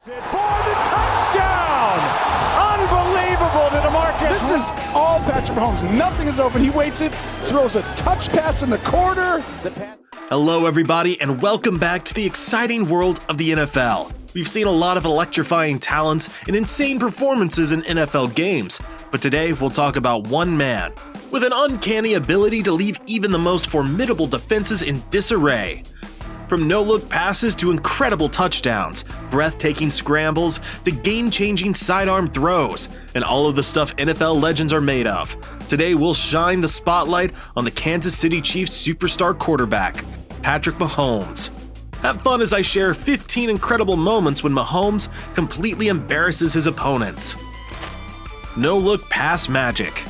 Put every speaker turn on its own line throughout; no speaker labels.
For the touchdown! Unbelievable to DeMarcus.
This is all Patrick Mahomes. Nothing is open. He waits it, throws a touch pass in the corner.
Hello, everybody, and welcome back to the exciting world of the NFL. We've seen a lot of electrifying talents and insane performances in NFL games, but today we'll talk about one man with an uncanny ability to leave even the most formidable defenses in disarray. From no-look passes to incredible touchdowns, breathtaking scrambles to game-changing sidearm throws, and all of the stuff NFL legends are made of. Today we'll shine the spotlight on the Kansas City Chiefs superstar quarterback, Patrick Mahomes. Have fun as I share 15 incredible moments when Mahomes completely embarrasses his opponents. No-look pass magic.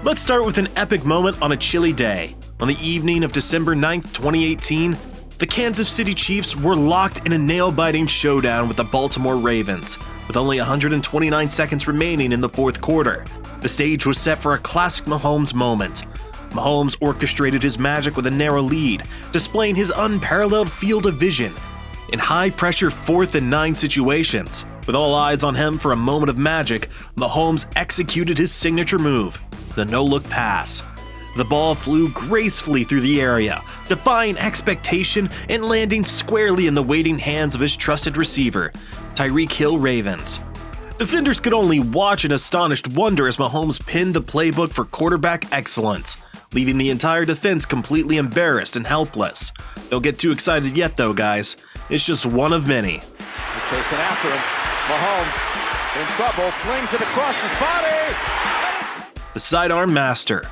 Let's start with an epic moment on a chilly day. On the evening of December 9th, 2018, the Kansas City Chiefs were locked in a nail-biting showdown with the Baltimore Ravens, with only 129 seconds remaining in the fourth quarter. The stage was set for a classic Mahomes moment. Mahomes orchestrated his magic with a narrow lead, displaying his unparalleled field of vision in high-pressure 4th and 9 situations. With all eyes on him for a moment of magic, Mahomes executed his signature move, the no-look pass. The ball flew gracefully through the area, defying expectation and landing squarely in the waiting hands of his trusted receiver, Tyreek Hill Ravens. Defenders could only watch in astonished wonder as Mahomes pinned the playbook for quarterback excellence, leaving the entire defense completely embarrassed and helpless. Don't get too excited yet though, guys. It's just one of many.
They're chasing after him. Mahomes in trouble, flings it across his body.
The sidearm master.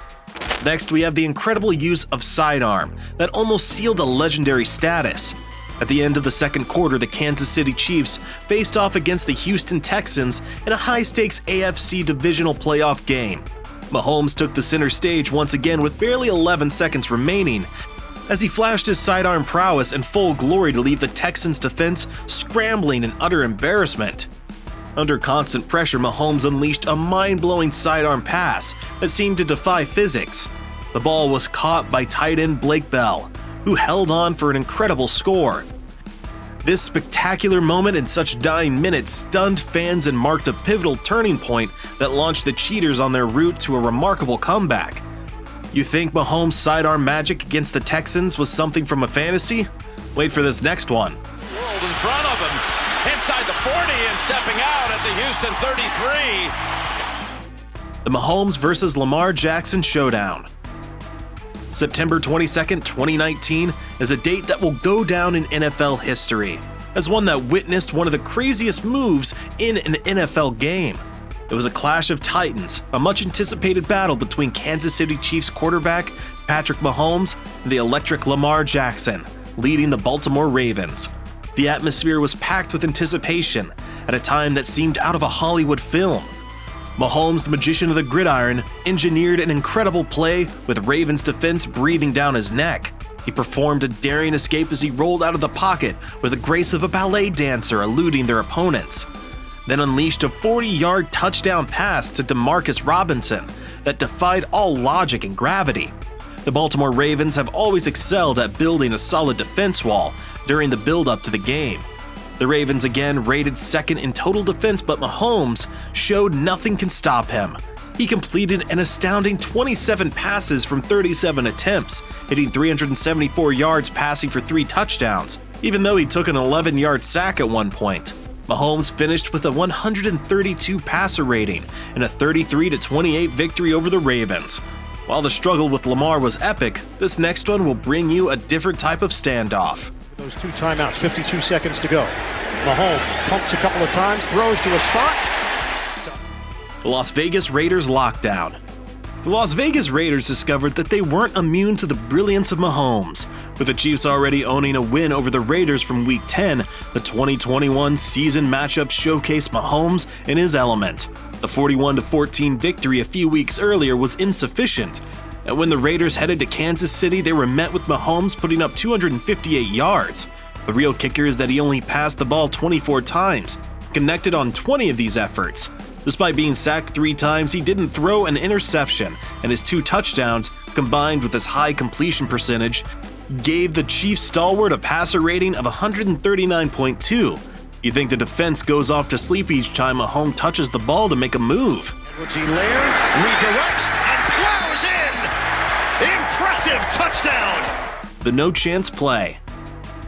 Next, we have the incredible use of sidearm that almost sealed a legendary status. At the end of the second quarter, the Kansas City Chiefs faced off against the Houston Texans in a high-stakes AFC divisional playoff game. Mahomes took the center stage once again with barely 11 seconds remaining as he flashed his sidearm prowess in full glory to leave the Texans' defense scrambling in utter embarrassment. Under constant pressure, Mahomes unleashed a mind-blowing sidearm pass that seemed to defy physics. The ball was caught by tight end Blake Bell, who held on for an incredible score. This spectacular moment in such dying minutes stunned fans and marked a pivotal turning point that launched the cheaters on their route to a remarkable comeback. You think Mahomes' sidearm magic against the Texans was something from a fantasy? Wait for this next one.
World in front of him. Inside the 40 and stepping out at the Houston 33.
The Mahomes vs. Lamar Jackson showdown. September 22nd, 2019 is a date that will go down in NFL history as one that witnessed one of the craziest moves in an NFL game. It was a clash of titans, a much-anticipated battle between Kansas City Chiefs quarterback Patrick Mahomes and the electric Lamar Jackson, leading the Baltimore Ravens. The atmosphere was packed with anticipation at a time that seemed out of a Hollywood film. Mahomes, the magician of the gridiron, engineered an incredible play with Ravens defense breathing down his neck. He performed a daring escape as he rolled out of the pocket with the grace of a ballet dancer eluding their opponents. Then unleashed a 40-yard touchdown pass to Demarcus Robinson that defied all logic and gravity. The Baltimore Ravens have always excelled at building a solid defense wall during the build-up to the game. The Ravens again rated second in total defense, but Mahomes showed nothing can stop him. He completed an astounding 27 passes from 37 attempts, hitting 374 yards passing for 3 touchdowns, even though he took an 11-yard sack at one point. Mahomes finished with a 132 passer rating and a 33-28 victory over the Ravens. While the struggle with Lamar was epic, this next one will bring you a different type of standoff.
Those 2 timeouts, 52 seconds to go. Mahomes pumps a couple of times, throws to a spot.
The Las Vegas Raiders lockdown. The Las Vegas Raiders discovered that they weren't immune to the brilliance of Mahomes. With the Chiefs already owning a win over the Raiders from Week 10, the 2021 season matchup showcased Mahomes in his element. The 41-14 victory a few weeks earlier was insufficient, and when the Raiders headed to Kansas City, they were met with Mahomes putting up 258 yards. The real kicker is that he only passed the ball 24 times, connected on 20 of these efforts. Despite being sacked 3 times, he didn't throw an interception, and his 2 touchdowns, combined with his high completion percentage, gave the Chiefs stalwart a passer rating of 139.2. You think the defense goes off to sleep each time Mahomes touches the ball to make a move.
Edwards-Helaire redirects and plows in. Impressive touchdown.
The no chance play.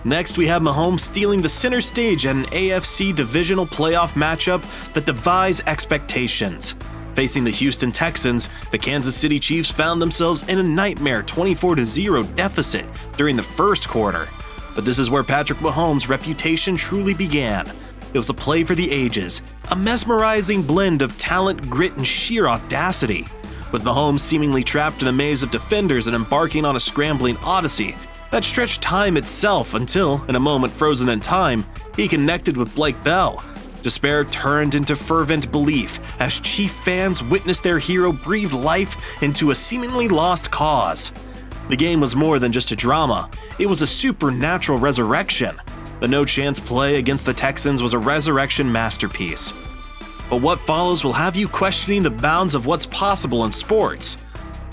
Next, we have Mahomes stealing the center stage at an AFC divisional playoff matchup that defies expectations. Facing the Houston Texans, the Kansas City Chiefs found themselves in a nightmare 24-0 deficit during the first quarter. But this is where Patrick Mahomes' reputation truly began. It was a play for the ages, a mesmerizing blend of talent, grit, and sheer audacity. With Mahomes seemingly trapped in a maze of defenders and embarking on a scrambling odyssey that stretched time itself until, in a moment frozen in time, he connected with Blake Bell. Despair turned into fervent belief as Chief fans witnessed their hero breathe life into a seemingly lost cause. The game was more than just a drama, it was a supernatural resurrection. The no-chance play against the Texans was a resurrection masterpiece. But what follows will have you questioning the bounds of what's possible in sports.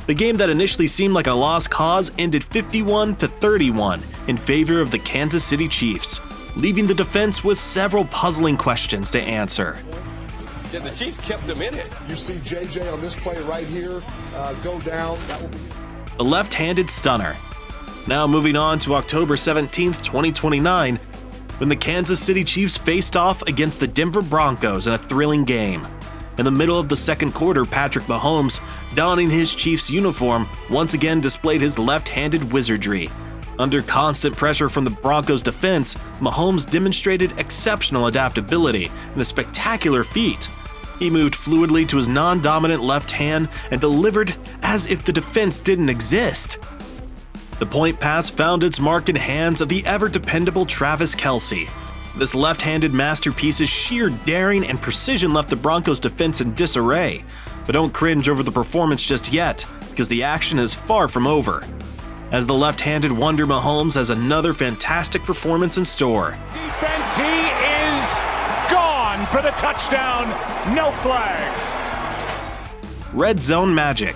The game that initially seemed like a lost cause ended 51-31 in favor of the Kansas City Chiefs, leaving the defense with several puzzling questions to answer.
Yeah, the Chiefs kept them in it.
You see JJ on this play right here go down. That will be
The left-handed stunner. Now moving on to October 17th, 2029, when the Kansas City Chiefs faced off against the Denver Broncos in a thrilling game. In the middle of the second quarter, Patrick Mahomes, donning his Chiefs uniform, once again displayed his left-handed wizardry. Under constant pressure from the Broncos defense, Mahomes demonstrated exceptional adaptability and a spectacular feat. He moved fluidly to his non-dominant left hand and delivered as if the defense didn't exist. The point pass found its mark in hands of the ever-dependable Travis Kelce. This left-handed masterpiece's sheer daring and precision left the Broncos defense in disarray. But don't cringe over the performance just yet, because the action is far from over. As the left-handed wonder, Mahomes has another fantastic performance in store.
Defense, he is gone for the touchdown. No flags.
Red zone magic.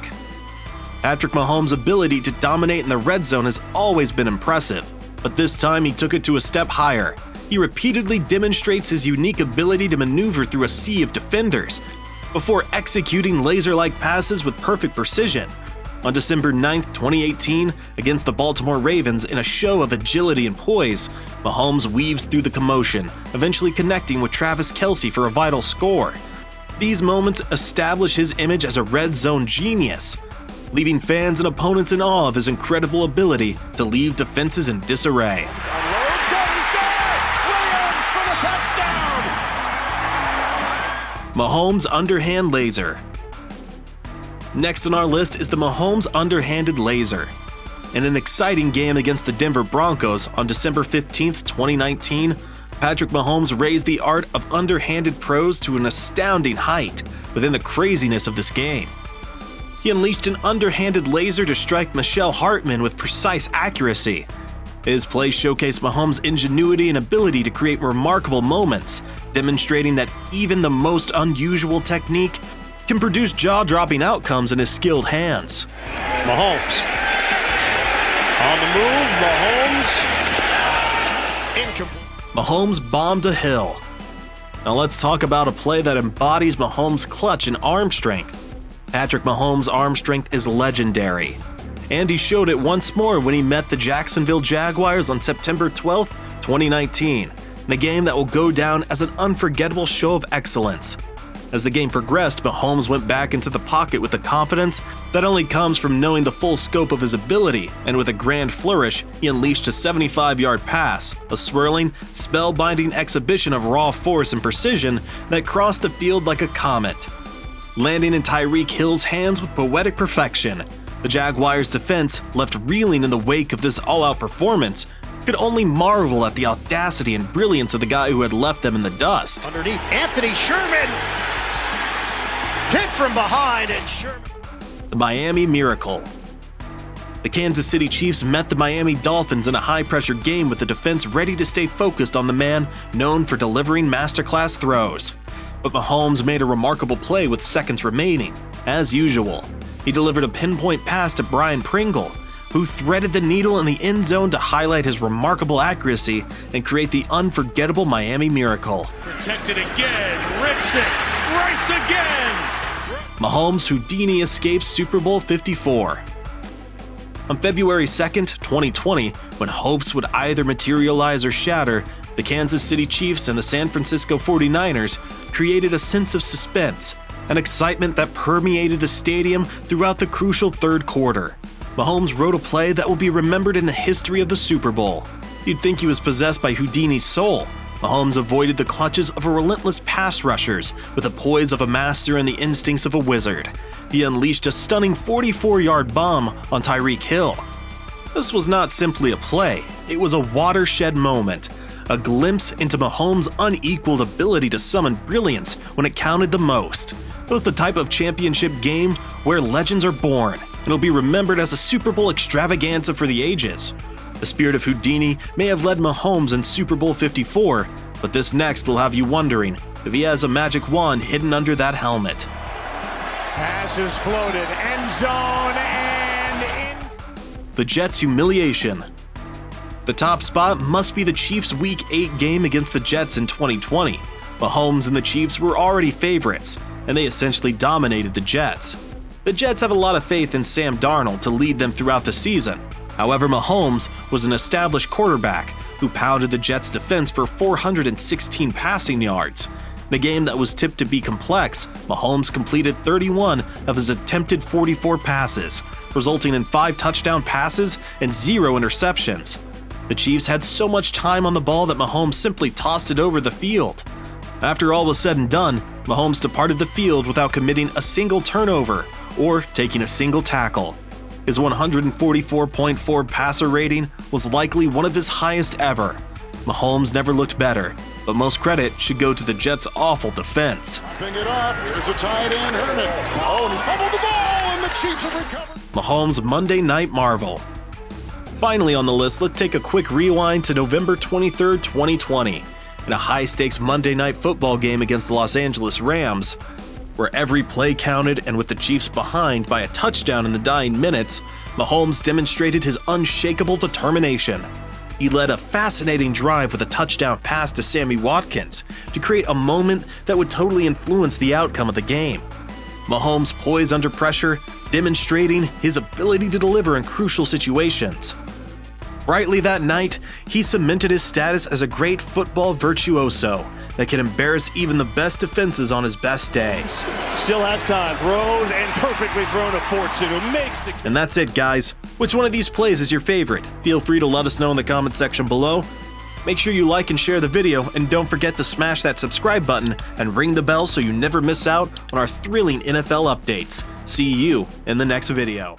Patrick Mahomes' ability to dominate in the red zone has always been impressive, but this time he took it to a step higher. He repeatedly demonstrates his unique ability to maneuver through a sea of defenders before executing laser-like passes with perfect precision. On December 9, 2018, against the Baltimore Ravens in a show of agility and poise, Mahomes weaves through the commotion, eventually connecting with Travis Kelce for a vital score. These moments establish his image as a red zone genius, leaving fans and opponents in awe of his incredible ability to leave defenses in disarray.
Unloads and he's there. Williams for the touchdown.
Mahomes' underhand laser. Next on our list is the Mahomes underhanded laser. In an exciting game against the Denver Broncos on December 15, 2019, Patrick Mahomes raised the art of underhanded prose to an astounding height within the craziness of this game. He unleashed an underhanded laser to strike Michelle Hartman with precise accuracy. His play showcased Mahomes' ingenuity and ability to create remarkable moments, demonstrating that even the most unusual technique can produce jaw-dropping outcomes in his skilled hands.
Mahomes. On the move, Mahomes. Incomplete.
Mahomes bombed a hill. Now let's talk about a play that embodies Mahomes' clutch and arm strength. Patrick Mahomes' arm strength is legendary, and he showed it once more when he met the Jacksonville Jaguars on September 12, 2019, in a game that will go down as an unforgettable show of excellence. As the game progressed, Mahomes went back into the pocket with the confidence that only comes from knowing the full scope of his ability, and with a grand flourish, he unleashed a 75-yard pass, a swirling, spellbinding exhibition of raw force and precision that crossed the field like a comet. Landing in Tyreek Hill's hands with poetic perfection, the Jaguars' defense, left reeling in the wake of this all-out performance, could only marvel at the audacity and brilliance of the guy who had left them in the dust.
Underneath, Anthony Sherman. Hit from behind, and Sherman.
The Miami Miracle. The Kansas City Chiefs met the Miami Dolphins in a high-pressure game with the defense ready to stay focused on the man known for delivering masterclass throws. But Mahomes made a remarkable play with seconds remaining. As usual, he delivered a pinpoint pass to Brian Pringle, who threaded the needle in the end zone to highlight his remarkable accuracy and create the unforgettable Miami Miracle.
Protected again, rips it, race again!
Mahomes Houdini escapes Super Bowl 54. On February 2nd, 2020, when hopes would either materialize or shatter, the Kansas City Chiefs and the San Francisco 49ers created a sense of suspense, an excitement that permeated the stadium throughout the crucial third quarter. Mahomes wrote a play that will be remembered in the history of the Super Bowl. You'd think he was possessed by Houdini's soul. Mahomes avoided the clutches of a relentless pass rushers with the poise of a master and the instincts of a wizard. He unleashed a stunning 44-yard bomb on Tyreek Hill. This was not simply a play, it was a watershed moment, a glimpse into Mahomes' unequaled ability to summon brilliance when it counted the most. It was the type of championship game where legends are born, and it'll be remembered as a Super Bowl extravaganza for the ages. The spirit of Houdini may have led Mahomes in Super Bowl 54, but this next will have you wondering if he has a magic wand hidden under that helmet.
Pass is floated, end zone, and in.
The Jets' humiliation. The top spot must be the Chiefs' Week 8 game against the Jets in 2020. Mahomes and the Chiefs were already favorites, and they essentially dominated the Jets. The Jets have a lot of faith in Sam Darnold to lead them throughout the season. However, Mahomes was an established quarterback who pounded the Jets' defense for 416 passing yards. In a game that was tipped to be complex, Mahomes completed 31 of his attempted 44 passes, resulting in 5 touchdown passes and 0 interceptions. The Chiefs had so much time on the ball that Mahomes simply tossed it over the field. After all was said and done, Mahomes departed the field without committing a single turnover or taking a single tackle. His 144.4 passer rating was likely one of his highest ever. Mahomes never looked better, but most credit should go to the Jets' awful defense.
Picking it up. Here's a tight end, Herman. Oh, and he fumbled the ball, and the Chiefs have recovered.
Mahomes' Monday Night Marvel. Finally on the list, let's take a quick rewind to November 23, 2020. In a high-stakes Monday Night Football game against the Los Angeles Rams, where every play counted and with the Chiefs behind by a touchdown in the dying minutes, Mahomes demonstrated his unshakable determination. He led a fascinating drive with a touchdown pass to Sammy Watkins to create a moment that would totally influence the outcome of the game. Mahomes poised under pressure, demonstrating his ability to deliver in crucial situations. Brightly that night, he cemented his status as a great football virtuoso that can embarrass even the best defenses on his best day.
Still has time, throws, and perfectly thrown to Fortson, who makes the...
And that's it, guys. Which one of these plays is your favorite? Feel free to let us know in the comment section below. Make sure you like and share the video, and don't forget to smash that subscribe button and ring the bell so you never miss out on our thrilling NFL updates. See you in the next video.